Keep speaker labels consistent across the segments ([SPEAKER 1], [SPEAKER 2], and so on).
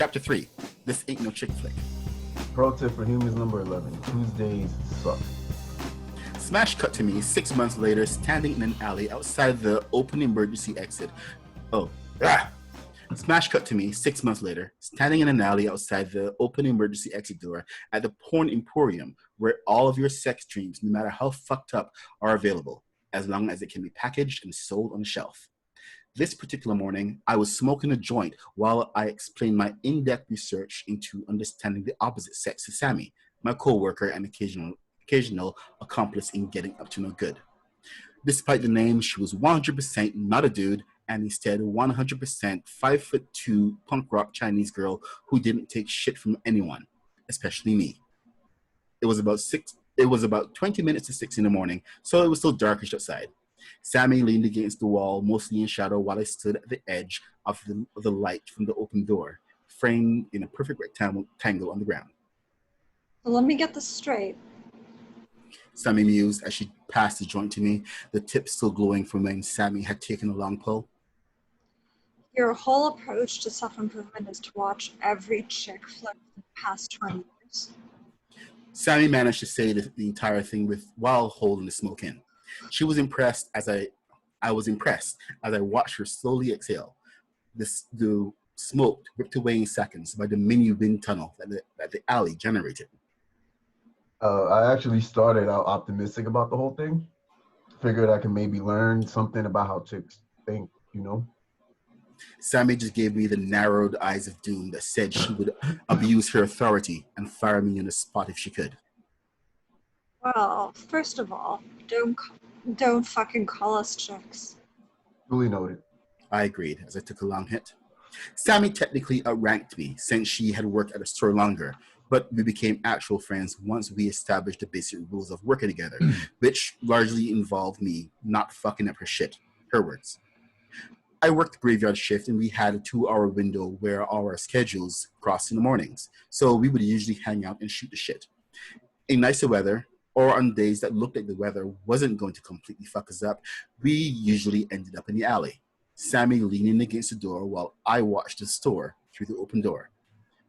[SPEAKER 1] Chapter 3. This ain't no chick flick.
[SPEAKER 2] Pro tip for humans number 11. Tuesdays suck.
[SPEAKER 1] Smash cut to me 6 months later, standing in an alley outside the open emergency exit. Smash cut to me 6 months later, standing in an alley outside the open emergency exit door at the Porn Emporium, where all of your sex dreams, no matter how fucked up, are available, as long as it can be packaged and sold on a shelf. This particular morning, I was smoking a joint while I explained my in-depth research into understanding the opposite sex to Sammy, my co-worker and occasional accomplice in getting up to no good. Despite the name, she was 100% not a dude, and instead 100% 5'2" punk rock Chinese girl who didn't take shit from anyone, especially me. It was about 20 minutes to 6 in the morning, so it was still darkish outside. Sammy leaned against the wall, mostly in shadow, while I stood at the edge of the light from the open door, framed in a perfect rectangle on the ground.
[SPEAKER 3] Let me get this straight.
[SPEAKER 1] Sammy mused as she passed the joint to me, the tip still glowing from when Sammy had taken a long pull.
[SPEAKER 3] Your whole approach to self-improvement is to watch every chick flick for the past 20 years.
[SPEAKER 1] Sammy managed to say the entire thing while holding the smoke in. She was impressed as I was impressed as I watched her slowly exhale. The smoke ripped away in seconds by the mini wind tunnel that the alley generated.
[SPEAKER 2] I actually started out optimistic about the whole thing. Figured I could maybe learn something about how chicks think, you know?
[SPEAKER 1] Sammy just gave me the narrowed eyes of doom that said she would abuse her authority and fire me on the spot if she could.
[SPEAKER 3] Well, first of all, don't fucking call us chicks.
[SPEAKER 2] Duly noted.
[SPEAKER 1] I agreed as I took a long hit. Sammy technically outranked me since she had worked at a store longer, but we became actual friends once we established the basic rules of working together, which largely involved me not fucking up her shit. Her words. I worked the graveyard shift and we had a 2-hour window where our schedules crossed in the mornings, so we would usually hang out and shoot the shit. In nicer weather, or on days that looked like the weather wasn't going to completely fuck us up, we usually ended up in the alley, Sammy leaning against the door while I watched the store through the open door.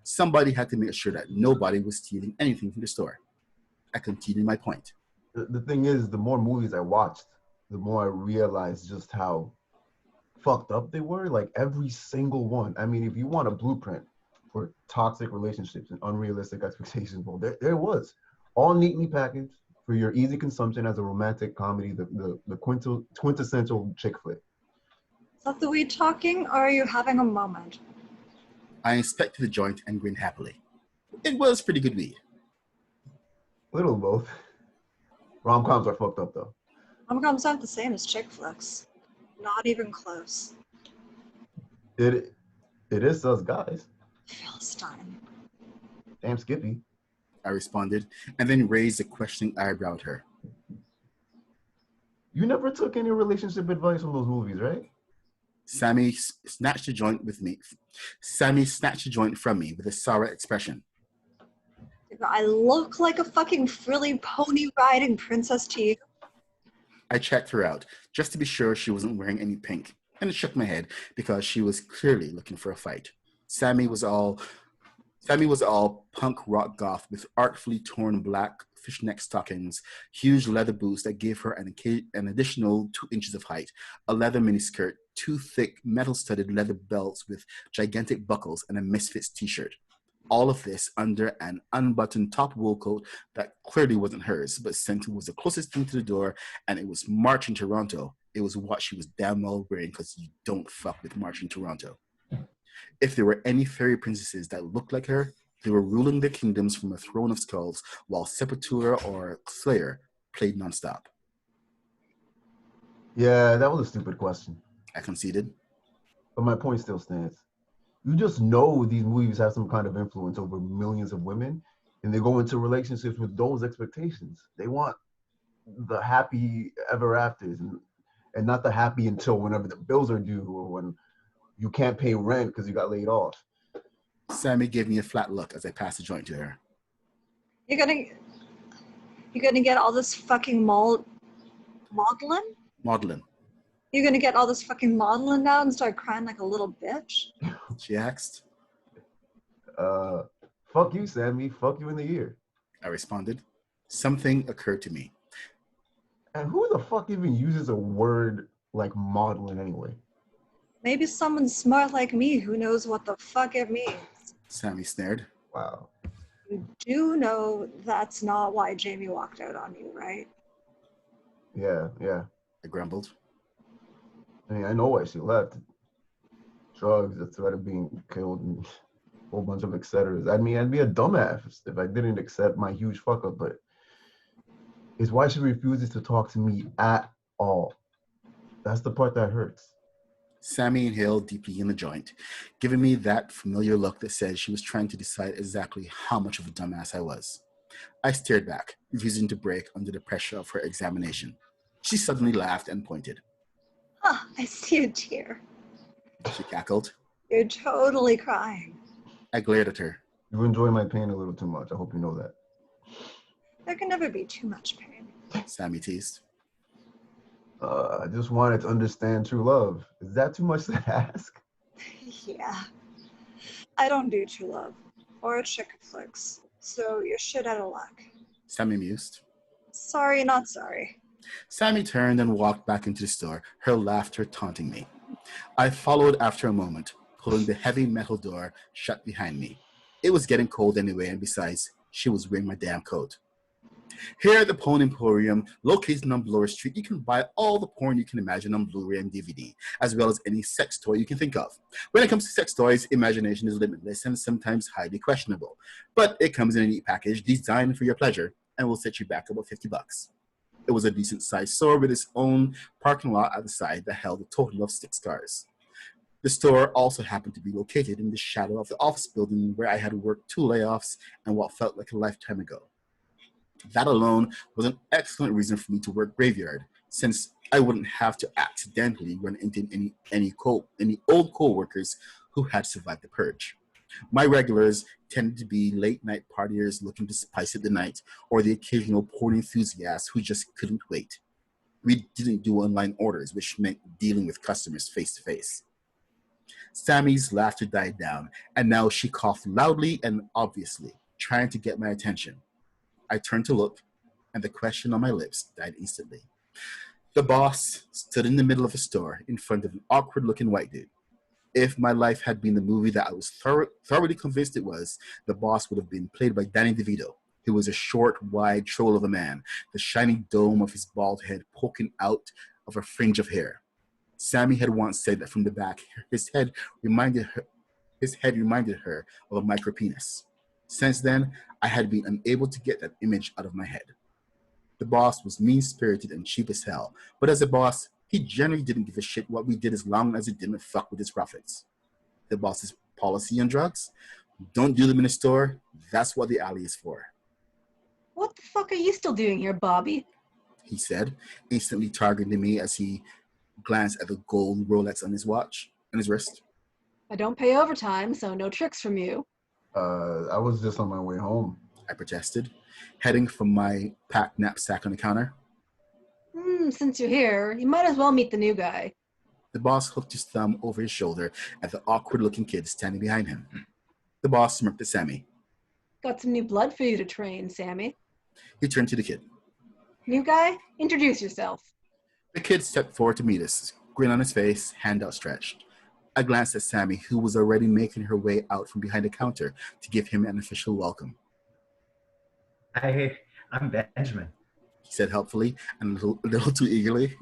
[SPEAKER 1] Somebody had to make sure that nobody was stealing anything from the store. I continued my point.
[SPEAKER 2] The thing is, the more movies I watched, the more I realized just how fucked up they were. Like every single one. I mean, if you want a blueprint for toxic relationships and unrealistic expectations, well, there was. All neatly packaged for your easy consumption as a romantic comedy, the quintessential chick flick.
[SPEAKER 3] Is that the weed talking, or are you having a moment?
[SPEAKER 1] I inspected the joint and grinned happily. It was pretty good weed.
[SPEAKER 2] Little of both. Rom-coms are fucked up though.
[SPEAKER 3] Rom-coms aren't the same as chick flicks. Not even close.
[SPEAKER 2] It is us guys.
[SPEAKER 3] Philistine.
[SPEAKER 2] Damn Skippy.
[SPEAKER 1] I responded, and then raised a questioning eyebrow at her.
[SPEAKER 2] You never took any relationship advice from those movies, right?
[SPEAKER 1] Sammy snatched the joint from me with a sour expression.
[SPEAKER 3] I look like a fucking frilly pony riding princess to you.
[SPEAKER 1] I checked her out, just to be sure she wasn't wearing any pink, and I shook my head because she was clearly looking for a fight. Sammy was all punk rock goth with artfully torn black fishneck stockings, huge leather boots that gave her an additional 2 inches of height, a leather miniskirt, 2 thick metal-studded leather belts with gigantic buckles, and a Misfits t-shirt. All of this under an unbuttoned top wool coat that clearly wasn't hers, but since it was the closest thing to the door and it was March in Toronto, it was what she was damn well wearing because you don't fuck with March in Toronto. If there were any fairy princesses that looked like her, they were ruling their kingdoms from a throne of skulls while Sepultura or Slayer played nonstop.
[SPEAKER 2] Yeah, that was a stupid question.
[SPEAKER 1] I conceded.
[SPEAKER 2] But my point still stands. You just know these movies have some kind of influence over millions of women, and they go into relationships with those expectations. They want the happy ever afters and not the happy until whenever the bills are due or when you can't pay rent because you got laid off.
[SPEAKER 1] Sammy gave me a flat look as I passed the joint to her.
[SPEAKER 3] You're gonna get all this fucking modeling?
[SPEAKER 1] Maudlin,
[SPEAKER 3] You're gonna get all this fucking modeling now and start crying like a little bitch?
[SPEAKER 1] she asked.
[SPEAKER 2] Fuck you, Sammy. Fuck you in the ear.
[SPEAKER 1] I responded. Something occurred to me.
[SPEAKER 2] And who the fuck even uses a word like modeling anyway?
[SPEAKER 3] Maybe someone smart like me who knows what the fuck it means.
[SPEAKER 1] Sammy snared.
[SPEAKER 2] Wow.
[SPEAKER 3] You do know that's not why Jamie walked out on you, right?
[SPEAKER 2] Yeah.
[SPEAKER 1] I grumbled.
[SPEAKER 2] I mean, I know why she left. Drugs, the threat of being killed, and a whole bunch of et ceteras. I mean, I'd be a dumbass if I didn't accept my huge fuck up, but it's why she refuses to talk to me at all. That's the part that hurts.
[SPEAKER 1] Sammy inhaled deeply in the joint, giving me that familiar look that said she was trying to decide exactly how much of a dumbass I was. I stared back, refusing to break under the pressure of her examination. She suddenly laughed and pointed.
[SPEAKER 3] Ah, I see a tear.
[SPEAKER 1] She cackled.
[SPEAKER 3] You're totally crying.
[SPEAKER 1] I glared at her.
[SPEAKER 2] You enjoy my pain a little too much. I hope you know that.
[SPEAKER 3] There can never be too much pain.
[SPEAKER 1] Sammy teased.
[SPEAKER 2] I just wanted to understand true love. Is that too much to ask?
[SPEAKER 3] Yeah. I don't do true love or chick flicks, so you're shit out of luck.
[SPEAKER 1] Sammy mused.
[SPEAKER 3] Sorry, not sorry.
[SPEAKER 1] Sammy turned and walked back into the store, her laughter taunting me. I followed after a moment, pulling the heavy metal door shut behind me. It was getting cold anyway, and besides, she was wearing my damn coat. Here at the Porn Emporium, located on Bloor Street, you can buy all the porn you can imagine on Blu-ray and DVD, as well as any sex toy you can think of. When it comes to sex toys, imagination is limitless and sometimes highly questionable. But it comes in a neat package designed for your pleasure and will set you back about $50. It was a decent-sized store with its own parking lot at the side that held a total of 6 cars. The store also happened to be located in the shadow of the office building where I had worked 2 layoffs and what felt like a lifetime ago. That alone was an excellent reason for me to work graveyard, since I wouldn't have to accidentally run into any old co-workers who had survived the purge. My regulars tended to be late-night partiers looking to spice up the night, or the occasional porn enthusiast who just couldn't wait. We didn't do online orders, which meant dealing with customers face-to-face. Sammy's laughter died down, and now she coughed loudly and obviously, trying to get my attention. I turned to look, and the question on my lips died instantly. The boss stood in the middle of the store in front of an awkward-looking white dude. If my life had been the movie that I was thoroughly convinced it was, the boss would have been played by Danny DeVito. He was a short, wide troll of a man, the shining dome of his bald head poking out of a fringe of hair. Sammy had once said that from the back, reminded her of a micropenis. Since then, I had been unable to get that image out of my head. The boss was mean-spirited and cheap as hell, but as a boss, he generally didn't give a shit what we did as long as it didn't fuck with his profits. The boss's policy on drugs? Don't do them in a store. That's what the alley is for.
[SPEAKER 4] What the fuck are you still doing here, Bobby?
[SPEAKER 1] He said, instantly targeting me as he glanced at the gold Rolex on his wrist.
[SPEAKER 4] I don't pay overtime, so no tricks from you.
[SPEAKER 2] I was just on my way home.
[SPEAKER 1] I protested, heading from my packed knapsack on the counter.
[SPEAKER 4] Since you're here, you might as well meet the new guy.
[SPEAKER 1] The boss hooked his thumb over his shoulder at the awkward-looking kid standing behind him. The boss smirked at Sammy.
[SPEAKER 4] Got some new blood for you to train, Sammy.
[SPEAKER 1] He turned to the kid.
[SPEAKER 4] New guy, introduce yourself.
[SPEAKER 1] The kid stepped forward to meet us, grin on his face, hand outstretched. I glanced at Sammy, who was already making her way out from behind the counter to give him an official welcome.
[SPEAKER 5] Hi, I'm Benjamin.
[SPEAKER 1] He said helpfully and a little too eagerly.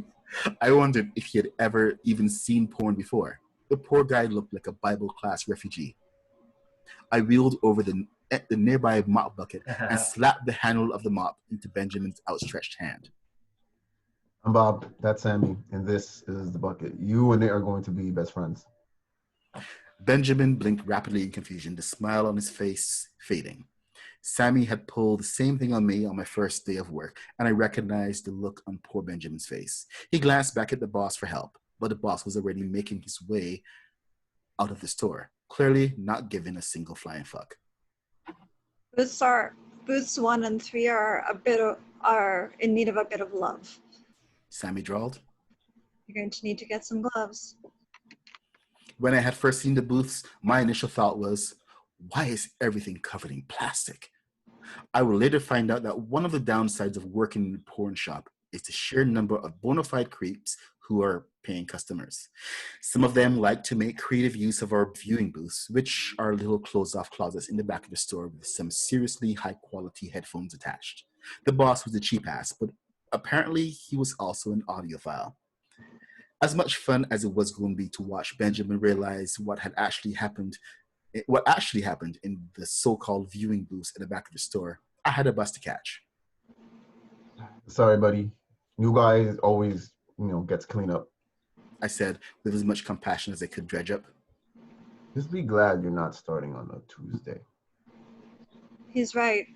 [SPEAKER 1] I wondered if he had ever even seen porn before. The poor guy looked like a Bible-class refugee. I wheeled over the nearby mop bucket and slapped the handle of the mop into Benjamin's outstretched hand.
[SPEAKER 2] I'm Bob, that's Sammy, and this is the bucket. You and Nate are going to be best friends.
[SPEAKER 1] Benjamin blinked rapidly in confusion, the smile on his face fading. Sammy had pulled the same thing on me on my first day of work, and I recognized the look on poor Benjamin's face. He glanced back at the boss for help, but the boss was already making his way out of the store, clearly not giving a single flying fuck.
[SPEAKER 3] Booths 1 and 3 are in need of a bit of love.
[SPEAKER 1] Sammy drawled.
[SPEAKER 3] You're going to need to get some gloves.
[SPEAKER 1] When I had first seen the booths, my initial thought was, Why is everything covered in plastic? I would later find out that one of the downsides of working in a porn shop is the sheer number of bona fide creeps who are paying customers. Some of them like to make creative use of our viewing booths, which are little closed-off closets in the back of the store with some seriously high-quality headphones attached. The boss was a cheap ass, but apparently he was also an audiophile. As much fun as it was going to be to watch Benjamin realize what actually happened in the so-called viewing booths at the back of the store, I had a bus to catch.
[SPEAKER 2] Sorry, buddy. New guy always, gets clean up.
[SPEAKER 1] I said with as much compassion as I could dredge up.
[SPEAKER 2] Just be glad you're not starting on a Tuesday.
[SPEAKER 3] He's right.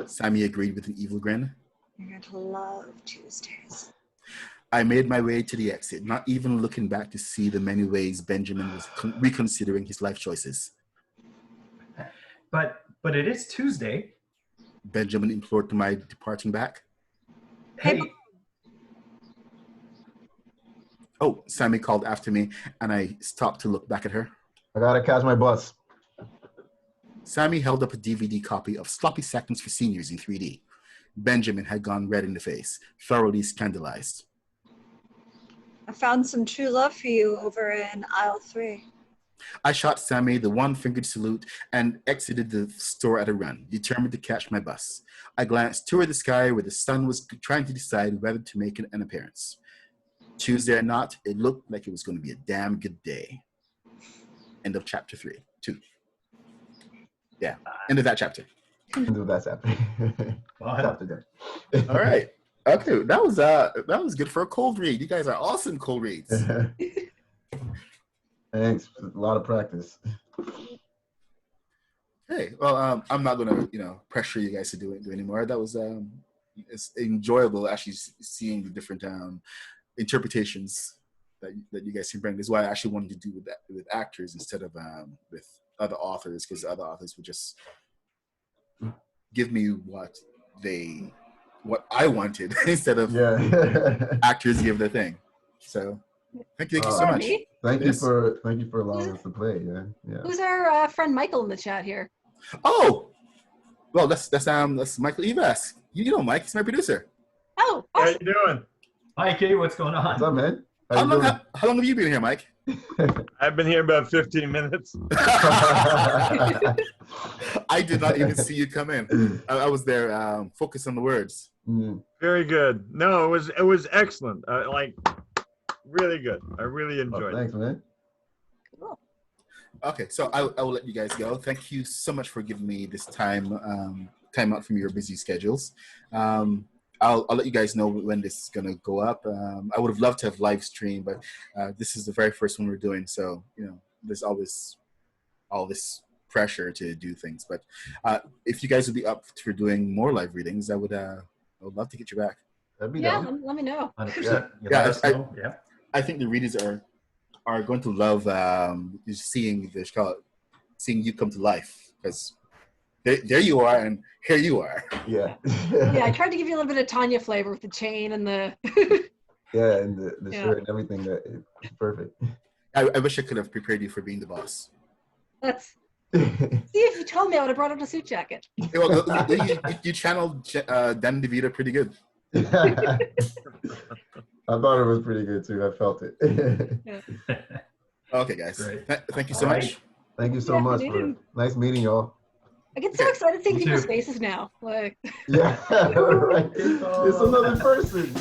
[SPEAKER 1] Sammy agreed with an evil grin.
[SPEAKER 3] You're going to love Tuesdays.
[SPEAKER 1] I made my way to the exit, not even looking back to see the many ways Benjamin was reconsidering his life choices.
[SPEAKER 5] But it is Tuesday.
[SPEAKER 1] Benjamin implored to my departing back.
[SPEAKER 5] Hey,
[SPEAKER 1] Oh, Sammy called after me, and I stopped to look back at her.
[SPEAKER 2] I gotta catch my bus.
[SPEAKER 1] Sammy held up a DVD copy of Sloppy Seconds for Seniors in 3D. Benjamin had gone red in the face, thoroughly scandalized.
[SPEAKER 3] I found some true love for you over in aisle 3.
[SPEAKER 1] I shot Sammy the one-fingered salute and exited the store at a run, determined to catch my bus. I glanced toward the sky where the sun was trying to decide whether to make an appearance. Tuesday or not, it looked like it was going to be a damn good day. End of chapter 2. Yeah, end of that chapter.
[SPEAKER 2] End of that chapter. Chapter done.
[SPEAKER 1] All right. Okay, that was good for a cold read. You guys are awesome cold reads.
[SPEAKER 2] Thanks. A lot of practice.
[SPEAKER 1] Hey, well, I'm not gonna, pressure you guys to do it anymore. That was it's enjoyable actually seeing the different interpretations that you guys can bring. This is why I actually wanted to do with actors instead of with other authors, because other authors would just give me what I wanted instead of actors give their thing. So thank you so much.
[SPEAKER 2] Thank you for allowing us to play. Yeah.
[SPEAKER 4] Who's our friend Michael in the chat here?
[SPEAKER 1] Oh, well, that's Michael Evas. You know Mike, he's my producer.
[SPEAKER 4] Oh,
[SPEAKER 6] How
[SPEAKER 4] awesome.
[SPEAKER 6] you doing?
[SPEAKER 5] Mikey, what's going on?
[SPEAKER 2] What's up, man?
[SPEAKER 1] How long have you been here, Mike?
[SPEAKER 6] I've been here about 15 minutes.
[SPEAKER 1] I did not even see you come in. I was there, focused on the words.
[SPEAKER 6] Very good. No, it was excellent. Really good. I really enjoyed it.
[SPEAKER 2] Thanks, man.
[SPEAKER 1] Okay, so I will let you guys go. Thank you so much for giving me this time out from your busy schedules. I'll let you guys know when this is gonna go up. I would have loved to have live stream, but this is the very first one we're doing, so there's always all this pressure to do things. But if you guys would be up for doing more live readings, I would love to get you back.
[SPEAKER 2] That'd be
[SPEAKER 4] Yeah,
[SPEAKER 2] down.
[SPEAKER 4] let me know.
[SPEAKER 5] 100%.
[SPEAKER 1] Yeah, I think the readers are going to love seeing you come to life, because there you are and here you are.
[SPEAKER 2] Yeah.
[SPEAKER 4] Yeah, I tried to give you a little bit of Tanya flavor with the chain and the.
[SPEAKER 2] Yeah, and the shirt and everything. It's perfect.
[SPEAKER 1] I wish I could have prepared you for being the boss.
[SPEAKER 4] See, if you told me, I would have brought out a suit jacket.
[SPEAKER 1] Well, you channeled Dan DeVito pretty good.
[SPEAKER 2] I thought it was pretty good too. I felt it.
[SPEAKER 1] Okay, guys. Thank you so
[SPEAKER 5] All right.
[SPEAKER 1] much.
[SPEAKER 2] Thank you so much. Nice meeting y'all.
[SPEAKER 4] I get so excited seeing
[SPEAKER 5] Me
[SPEAKER 4] people's
[SPEAKER 5] too.
[SPEAKER 4] faces now. Like.
[SPEAKER 2] Yeah, right. It's another person.